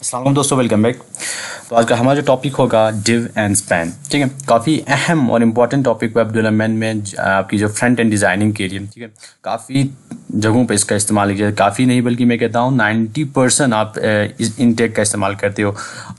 अस्सलाम दोस्तों, welcome back. तो आज का हमारा जो टॉपिक होगा डिव एंड स्पैन। ठीक है, काफ़ी अहम और इम्पॉर्टेंट टॉपिक वेब डेवलपमेंट में आपकी जो फ्रंट एंड डिज़ाइनिंग के लिए। ठीक है, काफ़ी जगहों पे इसका इस्तेमाल किया, काफ़ी नहीं बल्कि मैं कहता हूँ 90% आप इस इनटेक का इस्तेमाल करते हो।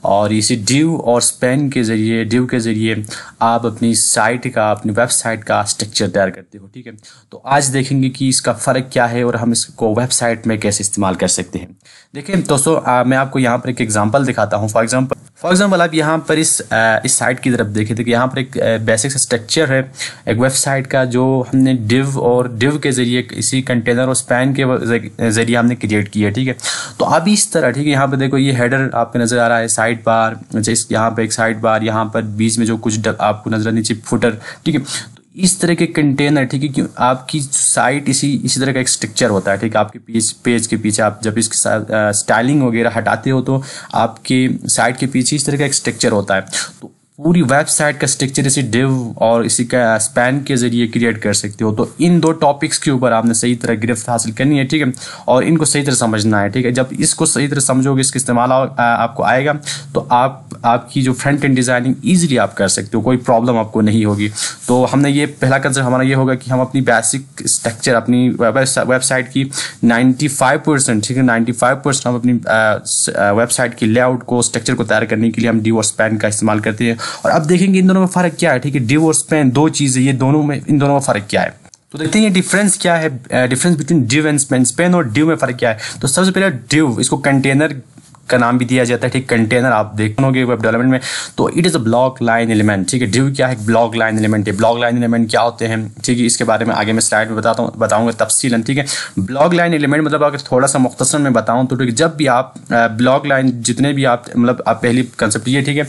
और इसी डिव और स्पैन के ज़रिए, डिव के ज़रिए आप अपनी साइट का, अपनी वेबसाइट का स्ट्रक्चर तैयार करते हो। ठीक है, तो आज देखेंगे कि इसका फ़र्क क्या है और हम इसको वेबसाइट में कैसे इस्तेमाल कर सकते हैं। देखिए दोस्तों, मैं आपको यहाँ पर एक एग्जांपल दिखाता हूँ। फॉर एग्जांपल आप यहाँ पर इस साइट की तरफ देखें तो यहाँ पर एक बेसिक स्ट्रक्चर है एक वेबसाइट का, जो हमने डिव के ज़रिए इसी कंटेनर और स्पैन के ज़रिए हमने क्रिएट किया है। ठीक है, तो अब इस तरह, ठीक है, यहाँ पर देखो ये हेडर आपको नज़र आ रहा है, साइड बार, यहाँ पर एक साइड बार, यहाँ पर बीच में जो कुछ आपको नज़र नीचे फुटर। ठीक है, इस तरह के कंटेनर, ठीक है, कि आपकी साइट इसी तरह का एक स्ट्रक्चर होता है। ठीक है, आपके पेज के पीछे आप जब इसकी स्टाइलिंग वगैरह हटाते हो तो आपके साइट के पीछे इस तरह का एक स्ट्रक्चर होता है। तो पूरी वेबसाइट का स्ट्रक्चर इसी डिव और इसी का स्पैन के जरिए क्रिएट कर सकते हो। तो इन दो टॉपिक्स के ऊपर आपने सही तरह गिरफ्त हासिल करनी है। ठीक है, और इनको सही तरह समझना है। ठीक है, जब इसको सही तरह समझोगे, इसका इस्तेमाल आपको आएगा तो आपकी जो फ्रंट एंड डिज़ाइनिंग ईजिली आप कर सकते हो, कोई प्रॉब्लम आपको नहीं होगी। तो हमने ये पहला कंसेप्ट हमारा ये होगा कि हम अपनी बेसिक स्ट्रक्चर, अपनी वेबसाइट की 95%, ठीक है, 95% हम अपनी वेबसाइट की लेआउट को, स्ट्रक्चर को तैयार करने के लिए हम डिव और स्पैन का इस्तेमाल करते हैं। और अब देखेंगे इन दोनों में फ़र्क क्या है। ठीक है, डिव और स्पैन दो चीज़ें, ये दोनों में, इन दोनों में फ़र्क क्या है। तो देखते हैं ये डिफरेंस क्या है, difference between div and span. Span और डिव में फ़र्क क्या है। तो सबसे पहले डिव, इसको कंटेनर का नाम भी दिया जाता है। ठीक, कंटेनर आप देखोगे वेब डेवलपमेंट में, तो it is a block line element. ठीक है, डिव क्या है, ब्लॉक लाइन एलिमेंट है। ब्लॉक लाइन एलिमेंट क्या होते हैं, ठीक है, इसके बारे में आगे मैं स्लाइड में बताऊंगा तफसीलन। ठीक है, ब्लॉक लाइन एलिमेंट मतलब अगर थोड़ा सा मुख्तसर में बताऊं तो, ठीक है, जब भी आप ब्लॉक लाइन, जितने भी आप मतलब आप पहली कंसेप्ट ये, ठीक है,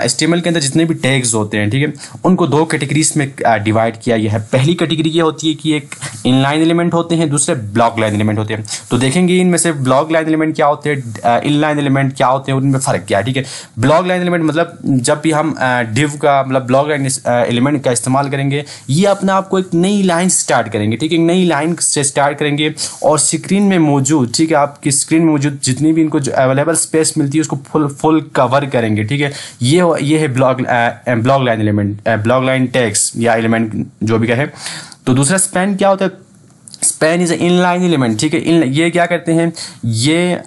HTML के अंदर जितने भी टैग्स होते हैं, ठीक है, उनको दो कैटेगरीज में डिवाइड किया गया है। पहली कैटेगरी ये होती है कि एक इनलाइन एलिमेंट होते हैं, दूसरे ब्लॉक लाइन एलिमेंट होते हैं। तो देखेंगे इनमें से ब्लॉक लाइन एलिमेंट क्या होते हैं, इनलाइन एलिमेंट क्या होते हैं, उनमें फ़र्क क्या है। ठीक है, ब्लॉक लाइन एलिमेंट मतलब जब भी हम डिव का मतलब ब्लॉक लाइन एलिमेंट का इस्तेमाल करेंगे, ये अपने आप को एक नई लाइन स्टार्ट करेंगे। ठीक है, एक नई लाइन से स्टार्ट करेंगे और स्क्रीन में मौजूद, ठीक है, आपकी स्क्रीन में मौजूद जितनी भी इनको जो अवेलेबल स्पेस मिलती है उसको फुल कवर करेंगे। ठीक है, ये है block line element, block line tags या एलिमेंट जो भी कहे। तो दूसरा स्पैन क्या होता है, स्पैन इज इनलाइन एलिमेंट। ठीक है, ये क्या करते हैं, ये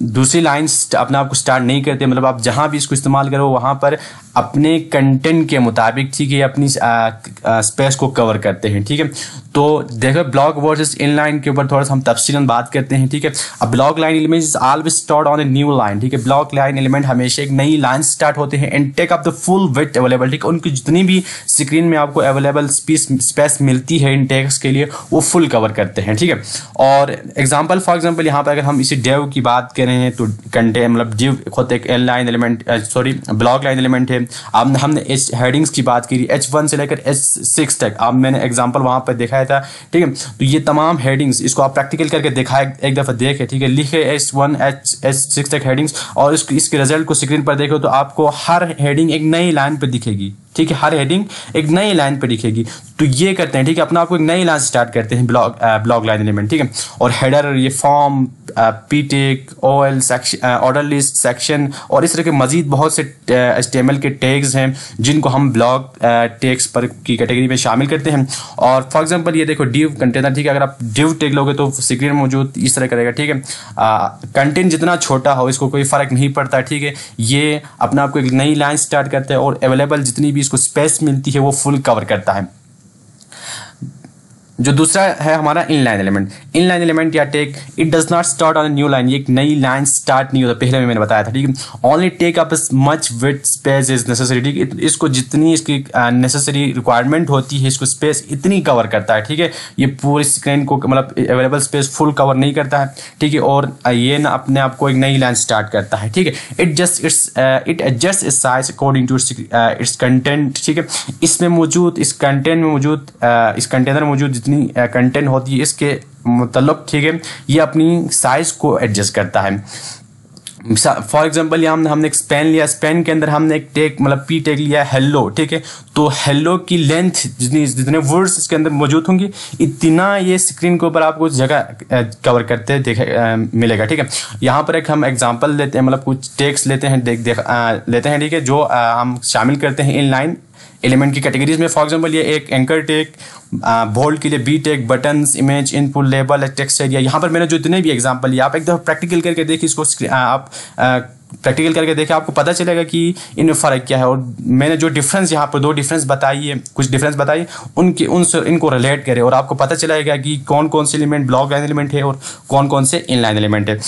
दूसरी लाइन अपने आप को स्टार्ट नहीं करते, मतलब आप जहां भी इसको इस्तेमाल करो वहां पर अपने कंटेंट के मुताबिक, ठीक है, अपनी स्पेस को कवर करते हैं। ठीक है, तो देखो ब्लॉक वर्सेस इनलाइन के ऊपर थोड़ा सा हम तफसीलन बात करते हैं। ठीक है, अब block line element is always start on a new line. ठीक है, ब्लॉक लाइन एलिमेंट हमेशा एक नई लाइन स्टार्ट होते हैं and take up the full width available. ठीक है, उनकी जितनी भी स्क्रीन में आपको अवेलेबल स्पेस मिलती है इन टैग्स के लिए, वो फुल कवर करते हैं। ठीक है, और फॉर एग्जांपल यहाँ पर अगर हम इसी डिव की बात करें तो कंटेन मतलब डिव खुद एक inline element, block line element है। अब हमने इस हेडिंग्स की बात की, H1 से लेकर H6 तक, अब मैंने एग्जांपल वहां पर दिखाया था। ठीक है, तो ये तमाम हेडिंग्स, इसको आप प्रैक्टिकल करके दिखाए, एक दफ़ा देखें। ठीक है, लिखे H1 H6 तक हेडिंग्स और इसके रिजल्ट को स्क्रीन पर देखो तो आपको हर हेडिंग एक नई लाइन पर दिखेगी। ठीक है, हर हेडिंग एक नई लाइन पर दिखेगी। तो ये करते हैं, ठीक है, अपना आपको एक नई लाइन स्टार्ट करते हैं ब्लॉक लाइन एलिमेंट। ठीक है, और हेडर, ये फॉर्म, पीटेक, OL section, order list, section और इस तरह के मजीद बहुत से HTML के टैग्स हैं जिनको हम ब्लॉक टैग्स पर की कैटेगरी में शामिल करते हैं। और फॉर एग्जांपल ये देखो डिव कंटेनर। ठीक है, अगर आप डिव टैग लोगे तो स्क्रीन में मौजूद इस तरह करेगा। ठीक है, कंटेंट जितना छोटा हो इसको कोई फ़र्क नहीं पड़ता। ठीक है, ये अपने आप को एक नई लाइन स्टार्ट करता है और अवेलेबल जितनी भी इसको स्पेस मिलती है वो फुल कवर करता है। जो दूसरा है हमारा इनलाइन एलिमेंट या tag, it does not start on a new line. ये एक नई लाइन स्टार्ट नहीं होता, पहले में मैंने बताया था। ठीक है, only take up much width space is necessary. ठीक है, इसको जितनी इसकी नेसेसरी रिक्वायरमेंट होती है, इसको स्पेस इतनी कवर करता है। ठीक है, ये पूरी स्क्रीन को मतलब अवेलेबल स्पेस फुल कवर नहीं करता है। ठीक है, और ये ना अपने आप को एक नई लाइन स्टार्ट करता है। ठीक है, it adjust its size according to its content. ठीक है, इसमें मौजूद, इस कंटेनर में मौजूद कंटेंट होती है इसके मतलब, ठीक है, ये अपनी साइज को एडजस्ट करता है। फॉर एग्जांपल यहाँ हमने एक स्पेन लिया, स्पेन के अंदर हमने एक टैग मतलब पी टैग लिया हेलो, ठीक है। तो हेलो की लेंथ जितने वर्ड्स इसके अंदर मौजूद होंगे इतना ये स्क्रीन के ऊपर आपको जगह कवर करते मिलेगा, ठीक है। यहाँ पर एक हम एग्जांपल लेते हैं, मतलब कुछ टैग्स लेते हैं लेते हैं, ठीक है, जो हम शामिल करते हैं इनलाइन एलिमेंट की कैटेगरीज में। फॉर एग्जांपल ये एक एंकर टैग, बोल्ड के लिए B tag, buttons, image, input, label, text area. यहाँ पर मैंने जो इतने भी एग्जांपल लिया, आप एक दफ़ा प्रैक्टिकल करके देखिए इसको, आप प्रैक्टिकल करके देखिए, आपको पता चलेगा कि इनमें फ़र्क क्या है। और मैंने जो डिफरेंस यहाँ पर 2 डिफरेंस बताई है, कुछ डिफरेंस बताइए, इनको रिलेट करें और आपको पता चलेगा कि कौन कौन से एलिमेंट ब्लॉक लाइन एलिमेंट है और कौन कौन से इनलाइन एलिमेंट है।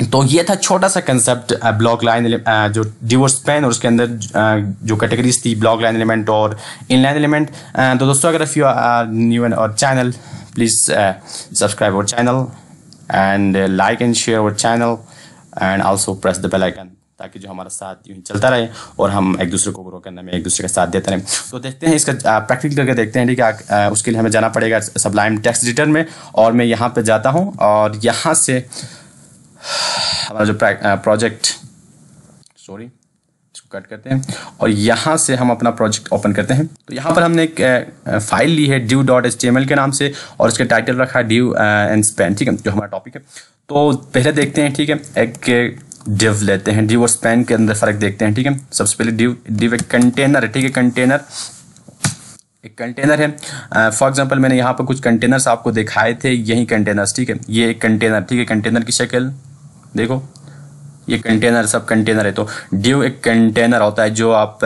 तो ये था छोटा सा कंसेप्ट ब्लॉक लाइन जो div और span और उसके अंदर जो कैटेगरीज थी ब्लॉक लाइन एलिमेंट और इनलाइन एलिमेंट। तो दोस्तों अगर if you are new in our channel please subscribe our channel and like and share our channel and also press the bell icon, ताकि जो हमारा साथ यूँ ही चलता रहे और हम एक दूसरे को ग्रो करने में एक दूसरे का साथ देते रहें। तो देखते हैं इसका प्रैक्टिकल करके देखते हैं, ठीक है। उसके लिए हमें जाना पड़ेगा सबलाइम टेक्स्ट एडिटर में, और मैं यहाँ पर जाता हूँ और यहाँ से हमारा जो प्रोजेक्ट इसको कट करते हैं और यहाँ से हम अपना प्रोजेक्ट ओपन करते हैं। तो यहाँ पर हमने एक फाइल ली है div.html के नाम से और उसके टाइटल रखा है div and span, ठीक है, जो हमारा टॉपिक है। तो पहले देखते हैं, ठीक है, एक div लेते हैं, div और span के अंदर फ़र्क देखते हैं, ठीक है। सबसे पहले div एक कंटेनर है, ठीक है, कंटेनर एक कंटेनर है। फॉर एग्जांपल मैंने यहाँ पर कुछ कंटेनर्स आपको दिखाए थे, यही कंटेनर्स, ठीक है, ये एक कंटेनर, ठीक है, कंटेनर की शक्ल देखो, ये कंटेनर सब कंटेनर है। तो div एक कंटेनर होता है जो आप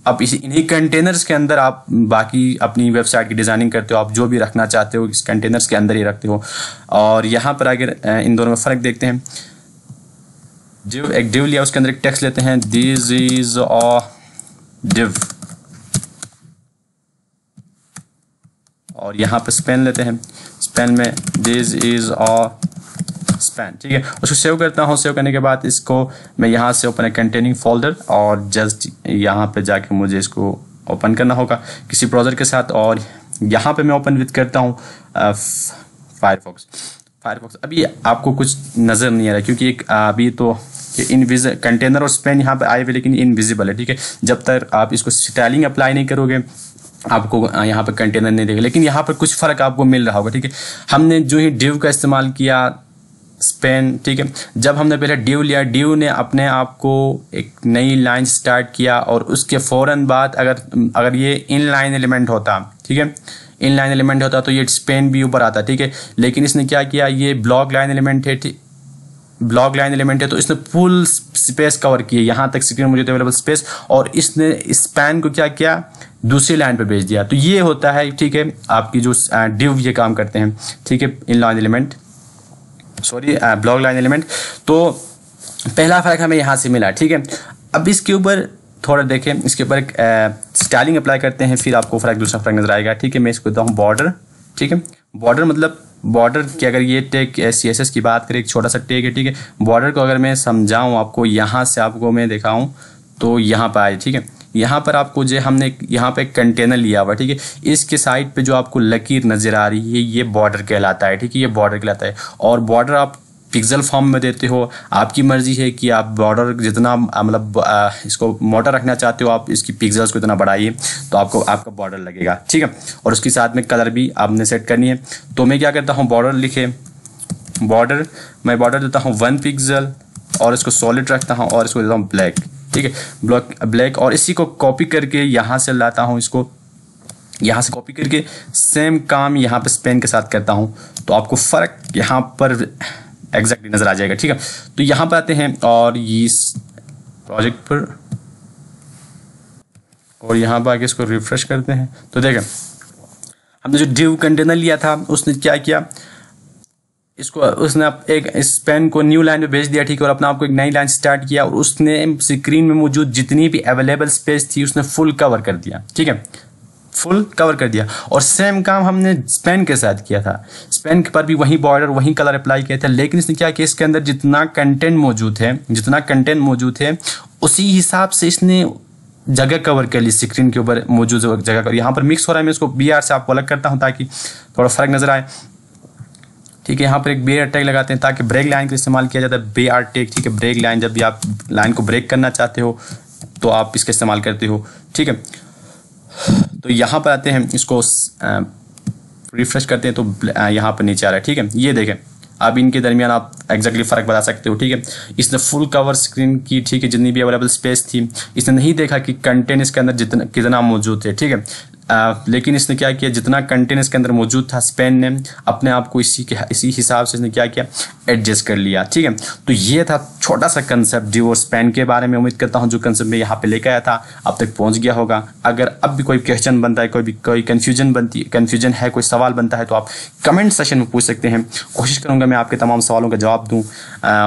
अब इन्हीं कंटेनर्स के अंदर आप बाकी अपनी वेबसाइट की डिज़ाइनिंग करते हो, आप जो भी रखना चाहते हो इस कंटेनर्स के अंदर ही रखते हो। और यहाँ पर अगर इन दोनों में फ़र्क देखते हैं, div लिया, उसके अंदर एक टेक्स्ट लेते हैं, दिस इज अ div, और यहाँ पर स्पेन लेते हैं, स्पेन में दिस इज अ स्पैन, ठीक है। उसको सेव करता हूँ, सेव करने के बाद इसको मैं यहाँ से ओपन है कंटेनिंग फोल्डर और जस्ट यहाँ पे जाके मुझे इसको ओपन करना होगा किसी ब्राउज़र के साथ, और यहाँ पे मैं ओपन विद करता हूँ फायरफॉक्स। अभी आपको कुछ नज़र नहीं आ रहा क्योंकि एक अभी तो कंटेनर और स्पेन यहाँ पे आए हुए लेकिन इनविजिबल है, ठीक है। जब तक आप इसको स्टाइलिंग अप्लाई नहीं करोगे आपको यहाँ पे कंटेनर नहीं देगा, लेकिन यहाँ पर कुछ फ़र्क आपको मिल रहा होगा, ठीक है। हमने जो ही div का इस्तेमाल किया, स्पेन, ठीक है, जब हमने पहले div लिया, div ने अपने आप को एक नई लाइन स्टार्ट किया और उसके फ़ौरन बाद अगर ये इनलाइन एलिमेंट होता, ठीक है, इनलाइन एलिमेंट होता तो ये स्पेन भी ऊपर आता, ठीक है। लेकिन इसने क्या किया, ये ब्लॉक लाइन एलिमेंट है, ब्लॉक लाइन एलिमेंट है, तो इसने फुल स्पेस कवर किया, यहाँ तक स्क्रीन मुझे अवेलेबल स्पेस, और इसने स्पैन को क्या किया, दूसरी लाइन पे भेज दिया। तो ये होता है, ठीक है, आपकी जो div ये काम करते हैं, ठीक है, inline element block line element. तो पहला फ़र्क हमें यहाँ से मिला, ठीक है। अब इसके ऊपर थोड़ा देखें, इसके ऊपर एक स्टाइलिंग अप्लाई करते हैं, फिर आपको दूसरा फ़र्क नज़र आएगा, ठीक है। मैं इसको देता हूँ बॉर्डर, ठीक है, बॉर्डर मतलब बॉर्डर की अगर ये टैग CSS की बात करें, एक छोटा सा टैग है, ठीक है। बॉर्डर को अगर मैं समझाऊँ आपको, यहाँ से आपको मैं दिखाऊँ तो यहाँ पर आए, ठीक है, यहाँ पर आपको जो हमने यहाँ पे एक कंटेनर लिया हुआ, ठीक है, इसके साइड पे जो आपको लकीर नज़र आ रही है ये बॉर्डर कहलाता है, ठीक है, ये बॉर्डर कहलाता है। और बॉर्डर आप पिक्सल फॉर्म में देते हो, आपकी मर्जी है कि आप बॉर्डर जितना मतलब इसको मोटा रखना चाहते हो, आप इसकी पिक्सल्स को इतना बढ़ाइए तो आपको आपका बॉर्डर लगेगा, ठीक है। और उसके साथ में कलर भी आपने सेट करनी है। तो मैं क्या करता हूँ, बॉर्डर लिखे, मैं बॉर्डर देता हूँ 1 पिक्सल और इसको सॉलिड रखता हूँ और इसको देता हूँ ब्लैक, ठीक है, ब्लैक। और इसी को कॉपी करके यहाँ से लाता हूँ, इसको यहाँ से कॉपी करके सेम काम यहाँ पे स्पेन के साथ करता हूँ, तो आपको फ़र्क यहाँ पर एग्जैक्टली नज़र आ जाएगा, ठीक है। तो यहाँ पर आते हैं और इस प्रोजेक्ट पर और यहाँ पर आके इसको रिफ्रेश करते हैं। तो देखें हमने जो div कंटेनर लिया था उसने क्या किया, उसने एक स्पेन को न्यू लाइन पे भेज दिया, ठीक है, और अपना आपको एक नई लाइन स्टार्ट किया और उसने स्क्रीन में मौजूद जितनी भी अवेलेबल स्पेस थी उसने फुल कवर कर दिया, ठीक है, फुल कवर कर दिया। और सेम काम हमने स्पेन के साथ किया था, स्पेन के पर भी वही बॉर्डर वही कलर अप्लाई किया था, लेकिन इसने क्या किया, इसके अंदर जितना कंटेंट मौजूद है उसी हिसाब से इसने जगह कवर कर ली, स्क्रीन के ऊपर मौजूद जगह कर। यहाँ पर मिक्स हो रहा है, मैं इसको BR से आपको अलग करता हूँ ताकि थोड़ा फ़र्क नज़र आए। ठीक है। यहाँ पर एक बेयर टैग लगाते हैं ताकि ब्रेक लाइन का इस्तेमाल किया जाता है, बेयर टैग, ठीक है। ब्रेक लाइन, जब भी आप लाइन को ब्रेक करना चाहते हो तो आप इसका इस्तेमाल करते हो, ठीक है। तो यहाँ पर आते हैं, इसको रिफ्रेश करते हैं तो यहाँ पर नीचे आ रहा है, ठीक है। ये देखें, अब इनके दरमियान आप एग्जैक्टली फ़र्क बता सकते हो, ठीक है। इसने फुल कवर स्क्रीन की, ठीक है, जितनी भी अवेलेबल स्पेस थी, इसने नहीं देखा कि कंटेंट इसके अंदर कितना मौजूद है, ठीक है। लेकिन इसने क्या किया, जितना कंटेंट इसके अंदर मौजूद था, स्पेन ने अपने आप को इसी हिसाब से इसने क्या किया, एडजस्ट कर लिया, ठीक है। तो ये था छोटा सा कंसेप्ट डिव और स्पेन के बारे में। उम्मीद करता हूँ जो कंसेप्ट मैं यहाँ पे लेकर आया था अब तक पहुँच गया होगा। अगर अब भी कोई क्वेश्चन बनता है, कोई कन्फ्यूजन है, कोई सवाल बनता है, तो आप कमेंट सेशन में पूछ सकते हैं। कोशिश करूँगा मैं आपके तमाम सवालों का जवाब दूँ।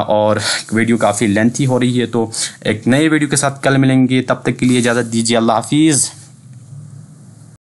और वीडियो काफ़ी लेंथी हो रही है, तो एक नए वीडियो के साथ कल मिलेंगे। तब तक के लिए इजाज़त दीजिए। अल्लाह हाफिज़।